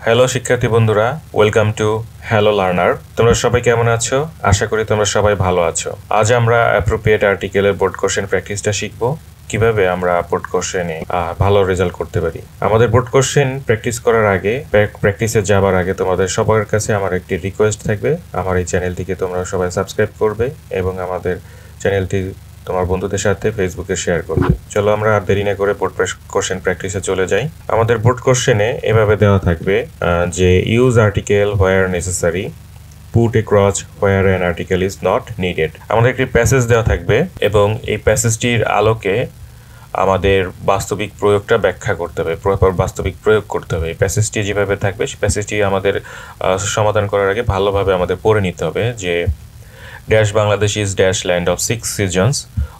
Hello শিক্ষার্থী বন্ধুরা, welcome to hello learner. তোমরা সবাই কেমন আছো? আশা করি তোমরা সবাই ভালো আছো। আজ আমরা অ্যাপ্রোপ্রিয়েট আর্টিকেলের বোর্ড কোশ্চেন প্র্যাকটিসটা শিখব, কিভাবে আমরা বোর্ড কোশ্চেনে ভালো রেজাল্ট করতে পারি। আমাদের বোর্ড কোশ্চেন প্র্যাকটিস করার আগে, প্র্যাকটিসে যাবার আগে তোমাদের সবার কাছে আমার একটি রিকোয়েস্ট থাকবে। আমার এই চ্যানেলটিকে তোমরা সবাই সাবস্ক্রাইব করবে এবং আমাদের চ্যানেলটি তোমার বন্ধুদের সাথে ফেসবুকে শেয়ার করবে। চলো আমরা আর দেরি না করে বোর্ড কোশ্চেন প্র্যাকটিসে চলে যাই। আমাদের বোর্ড কোশ্চেনে এভাবে দেওয়া থাকবে যে use article where necessary, put a cross where an article is not needed. আমাদের একটি প্যাসেজ দেওয়া থাকবে এবং এই প্যাসেজটির আলোকে আমাদের বাস্তবিক প্রয়োগটা ব্যাখ্যা করতে হবে, বাস্তবিক প্রয়োগ করতে হবে। প্যাসেজটি যেভাবে থাকবে সেই প্যাসেজটি আমাদের সমাধান করার আগে ভালোভাবে আমাদের পড়ে নিতে হবে যে Dash Bangladesh is dash land of 6 seasons.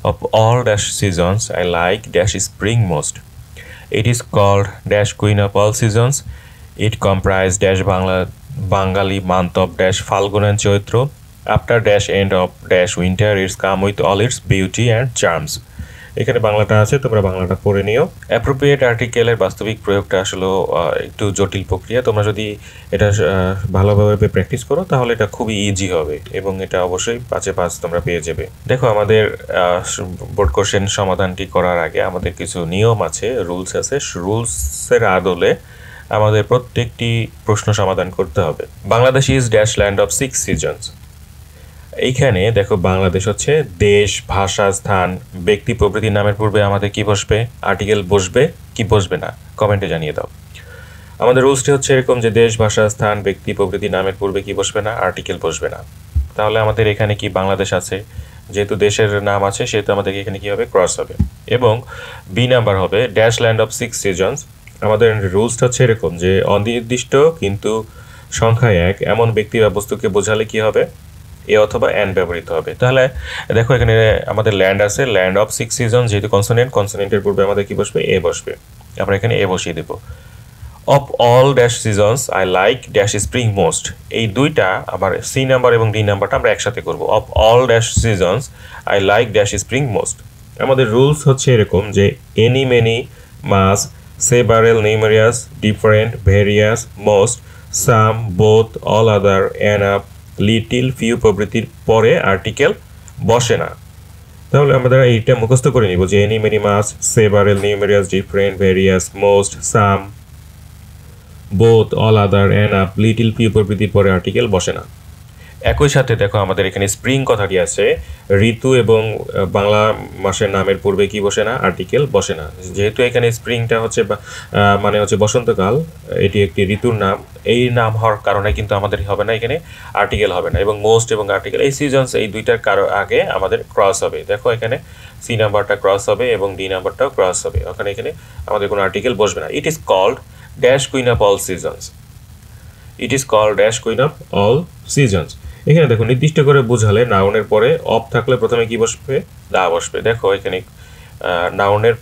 Of all dash seasons, I like dash spring most. It is called dash queen of all seasons. It comprises dash Bengali month of dash Falgun and Chaitra. After dash end of dash winter, it's come with all its beauty and charms. এখানে বাংলাটা আছে, তোমরা বাংলাটা পড়ে নিও। Appropriate আর্টিকেলের বাস্তবিক প্রয়োগটা আসলে একটু জটিল প্রক্রিয়া। তোমরা যদি এটা ভালোভাবে প্র্যাকটিস করো তাহলে এটা খুবই ইজি হবে এবং এটা অবশ্যই 5-এ 5 তোমরা পেয়ে যাবে। দেখো, আমাদের বোর্ড কোশ্চেন সমাধানটি করার আগে আমাদের কিছু নিয়ম আছে, রুলস আছে। রুলসের আদলে আমাদের প্রত্যেকটি প্রশ্ন সমাধান করতে হবে। Bangladesh is dash land of 6 seasons. এইখানে দেখো, বাংলাদেশ হচ্ছে দেশ, ভাষা, স্থান, ব্যক্তি প্রভৃতির নামের পূর্বে আমাদের কি বসবে? আর্টিকেল বসবে কি বসবে না? কমেন্টে জানিয়ে দাও। আমাদের রুলসটি হচ্ছে এরকম যে দেশ, ভাষা, স্থান, ব্যক্তি প্রভৃতি নামের পূর্বে কি বসবে না? আর্টিকেল বসবে না। তাহলে আমাদের এখানে কি বাংলাদেশ আছে, যেহেতু দেশের নাম আছে সেহেতু আমাদের এখানে কি হবে? ক্রস হবে। এবং বি নাম্বার হবে ড্যাশ ল্যান্ড অফ 6 সিজনস। আমাদের রুলসটা হচ্ছে এরকম যে অনির্দিষ্ট কিন্তু সংখ্যায় এক এমন ব্যক্তি বা বস্তুকে বোঝালে কি হবে? এ অথবা অ্যান ব্যবহৃত হবে। তাহলে দেখো, এখানে আমাদের ল্যান্ড আছে, ল্যান্ড অফ 6 সিজন, যেহেতু কনসোনেন্টের পূর্বে আমাদের কি বসবে? এ বসবে। আমরা এখানে এ বসিয়ে দেব। Of all dash seasons I like dash spring most. এই দুইটা আবার সি নাম্বার এবং ডি নাম্বারটা আমরা একসাথে করব। Of all dash seasons I like dash spring most. আমাদের রুলস হচ্ছে এরকম যে any, many, much, several, numerous, different, various, most, some, both, all other, an up, little, few প্রভৃতির পরে আর্টিকেল বসে না। তাহলে আমরা এইটা মুখস্থ করে নিব যে any, many, much, several, numerous, different, various, most, some, both, all other, an up, little, few প্রভৃতির পরে আর্টিকেল বসে না। একই সাথে দেখো, আমাদের এখানে স্প্রিং কথাটি আছে। ঋতু এবং বাংলা মাসের নামের পূর্বে কি বসে না? আর্টিকেল বসে না। যেহেতু এখানে স্প্রিংটা হচ্ছে মানে হচ্ছে বসন্তকাল, এটি একটি ঋতুর নাম। এই নাম হওয়ার কারণে কিন্তু আমাদের হবে না, এখানে আর্টিকেল হবে না। এবং মোস্ট এবং আর্টিকেল, এই সিজনস, এই দুইটার আগে আমাদের ক্রস হবে। দেখো, এখানে সি নাম্বারটা ক্রস হবে এবং ডি নাম্বারটাও ক্রস হবে। এখানে আমাদের কোনো আর্টিকেল বসবে না। It is called dash queen of all seasons. It is called dash queen of all seasons. এখানে দেখো, নির্দিষ্ট করে বোঝালে নাউনের পরে অফ থাকলে প্রথমে কি বসবে? দা বসবে। দেখো, এখানে নাউনের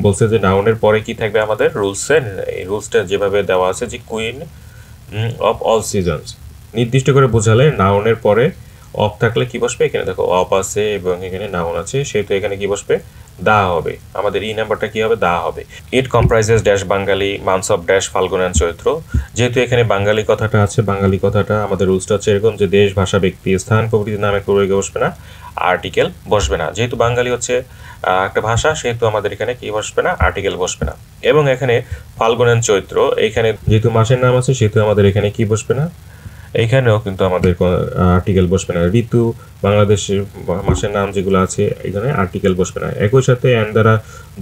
বলছে যে নাউনের পরে কি থাকবে আমাদের রুলসে? এই রুলসটা যেভাবে দেওয়া আছে যে কুইন অফ অল সিজনস, নির্দিষ্ট করে বোঝালে নাউনের পরে অফ থাকলে কি বসবে? এখানে দেখো অফ আছে এবং এখানে নাউন আছে, সেহেতু এখানে কি বসবে? দা হবে। আমাদের ই নাম্বারটা কি হবে? দা হবে। It comprises dash Bengali months of dash Falgun and Chaitra. যেহেতু এখানে বাঙালি কথাটা আছে, বাঙালি কথাটা আমাদের রুলসটা হচ্ছে এরকম যে দেশ, ভাষা, ব্যক্তি, স্থান প্রভৃতির নামের পূর্বে বসবে না, আর্টিকেল বসবে না। যেহেতু বাঙালি হচ্ছে একটা ভাষা, সেহেতু আমাদের এখানে কি বসবে না? আর্টিকেল বসবে না। এবং এখানে ফাল্গুন অ্যান্ড চৈত্র, এইখানে যেহেতু মাসের নাম আছে সেহেতু আমাদের এখানে কি বসবে না? এইখানেও কিন্তু আমাদের আর্টিকেল বসবে না। ঋতু, বাংলাদেশের মাসের নাম যেগুলো আছে এখানে আর্টিকেল বসবে না। একই সাথে অ্যান্ড দ্বারা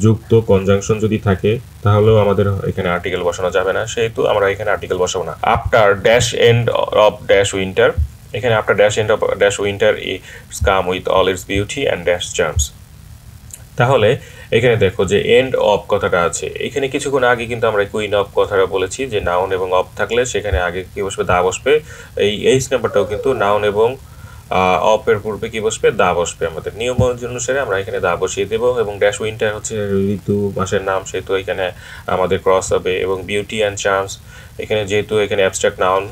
যুক্ত কনজাংশন যদি থাকে তাহলেও আমাদের এখানে আর্টিকেল বসানো যাবে না, সেহেতু আমরা এখানে আর্টিকেল বসাবো না। After dash end of dash winter, এখানে after dash end of dash winter it's come with all its beauty and dash charms. তাহলে এখানে দেখো যে এন্ড অফ কথাটা আছে, এখানে কিছুক্ষণ আগে কিন্তু আমরা কুইন অফ কথাটা বলেছি যে নাউন এবং অফ থাকলে সেখানে আগে কি বসবে? দা বসবে। এই এইচ নাম্বারটাও কিন্তু নাউন এবং অফের পূর্বে কি বসবে? দা বসবে। আমাদের নিয়ম অনুসারে আমরা এখানে দা বসিয়ে দেবো। এবং ড্যাশ উইন্টার হচ্ছে ঋতু, মাসের নাম, সেহেতু এখানে আমাদের ক্রস হবে। এবং বিউটি অ্যান্ড চার্মস, এখানে যেহেতু এখানে অ্যাবস্ট্রাক্ট নাউন,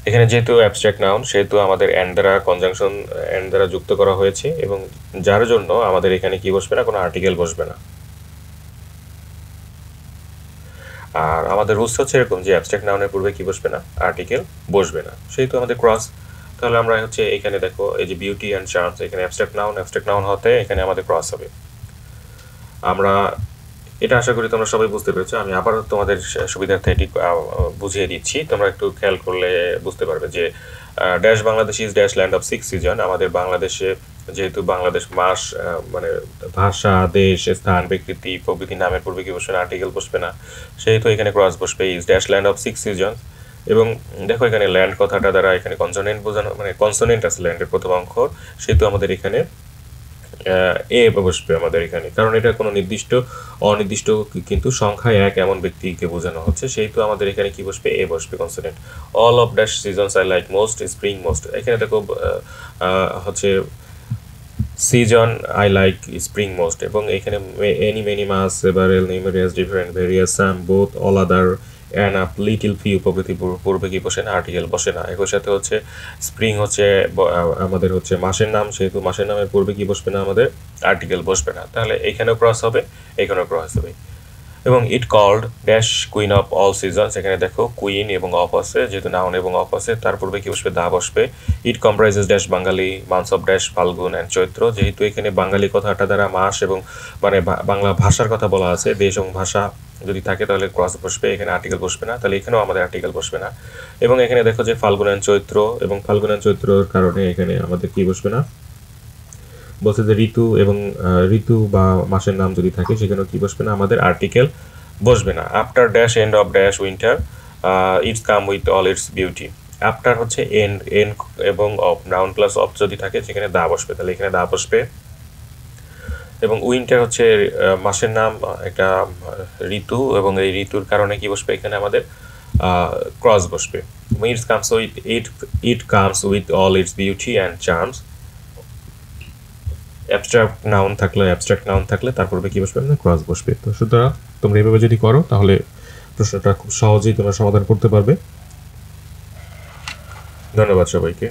এখানে যেহেতু অ্যাবস্ট্রাক্ট নাউন সেহেতু আমাদের অ্যান্ড দ্বারা কনজাংশন, অ্যান্ড দ্বারা যুক্ত করা হয়েছে এবং যার জন্য আমাদের এখানে কি বসবে না? কোনো আর্টিকেল বসবে না। আর আমাদের রুলস হচ্ছে এরকম যে অ্যাবস্ট্রাক্ট নাউনের পূর্বে কি বসবে না, আর্টিকেল বসবে না, সেই তো আমাদের ক্রস। তাহলে আমরা হচ্ছে এখানে দেখো এই যে বিউটি অ্যান্ড চার্মস, এখানে অ্যাবস্ট্রাক্ট নাউন হতে এখানে আমাদের ক্রস হবে। আমরা এটা আশা করি তোমরা সবাই বুঝতে পেরেছো। আমি আবার তোমাদের সুবিধার্থে এটি বুঝিয়ে দিচ্ছি, তোমরা একটু খেয়াল করলে বুঝতে পারবে যে dash Bangladesh is dash land of 6 season. আমাদের বাংলাদেশে যেহেতু বাংলাদেশ মাস মানে ভাষা, দেশ, স্থান, বিকৃতি প্রভৃতি নামের পূর্বে কি বসবে না, আর্টিকেল বসবে না, সেহেতু এখানে ক্রস বসবে, is dash land of 6 season. এবং দেখো এখানে ল্যান্ড কথাটা দ্বারা এখানে কনসোনেন্ট বোঝানো, মানে কনসোনেন্ট আছে ল্যান্ডের প্রথম অক্ষর, সেহেতু আমাদের এখানে এ বসবে আমাদের এখানে, কারণ এটা কোনো নির্দিষ্ট অনির্দিষ্ট কিন্তু সংখ্যায় এক এমন ব্যক্তিকে বোঝানো হচ্ছে, সেহেতু আমাদের এখানে কি বসবে, এ বসবে consonant. All of dash seasons I like most, spring most, এখানে দেখো হচ্ছে season I like spring most, এবং এখানে any many much several numerous different various some both all other and up little few প্রভৃতি পূর্বে কি বসে না, আর্টিকেল বসে না। একই সাথে হচ্ছে স্প্রিং হচ্ছে আমাদের হচ্ছে মাসের নাম, সেহেতু মাসের নামের পূর্বে কি বসবে না, আমাদের আর্টিকেল বসবে না। তাহলে এখানেও ক্রস হবে, এখানেও ক্রস হবে। এবং it called dash queen of all seasons, এখানে দেখো কুইন এবং অফ আছে, যেহেতু নাউন এবং অফ আছে তার পূর্বে কি বসবে, দা বসবে। It comprises dash Bengali months of dash Falgun and Chaitra, যেহেতু এখানে বাঙালি কথাটা দ্বারা মাস এবং মানে বাংলা ভাষার কথা বলা আছে, দেশ এবং ভাষা যদি থাকে তাহলে ক্রস বসবে, এখানে আর্টিকেল বসবে না, তাহলে এখানেও আমাদের আর্টিকেল বসবে না। এবং এখানে দেখো যে ফাল্গুন অ্যান্ড চৈত্র, এবং ফাল্গুন অ্যান্ড চৈত্রর কারণে এখানে আমাদের কি বসবে না, বলছে যে ঋতু এবং ঋতু বা মাসের নাম যদি থাকে সেখানেও কি বসবে না, আমাদের আর্টিকেল বসবে না। After dash end of dash winter it's come with all its beauty, after হচ্ছে এন্ড এবং অফ, নাউন প্লাস অফ যদি থাকে সেখানে দা বসবে, তাহলে এখানে দা বসবে। এবং উইন্টার হচ্ছে মাসের নাম, একটা ঋতু, এবং এই ঋতুর কারণে কি বসবে, এখানে আমাদের ক্রস বসবে। It comes with all its beauty and charms, abstract noun থাকলে তার পূর্বে কি বসবে, ক্রস বসবে। তো সুতরাং তোমরা এভাবে যদি করো তাহলে প্রশ্নটা খুব সহজেই তোমরা সমাধান করতে পারবে। ধন্যবাদ সবাইকে।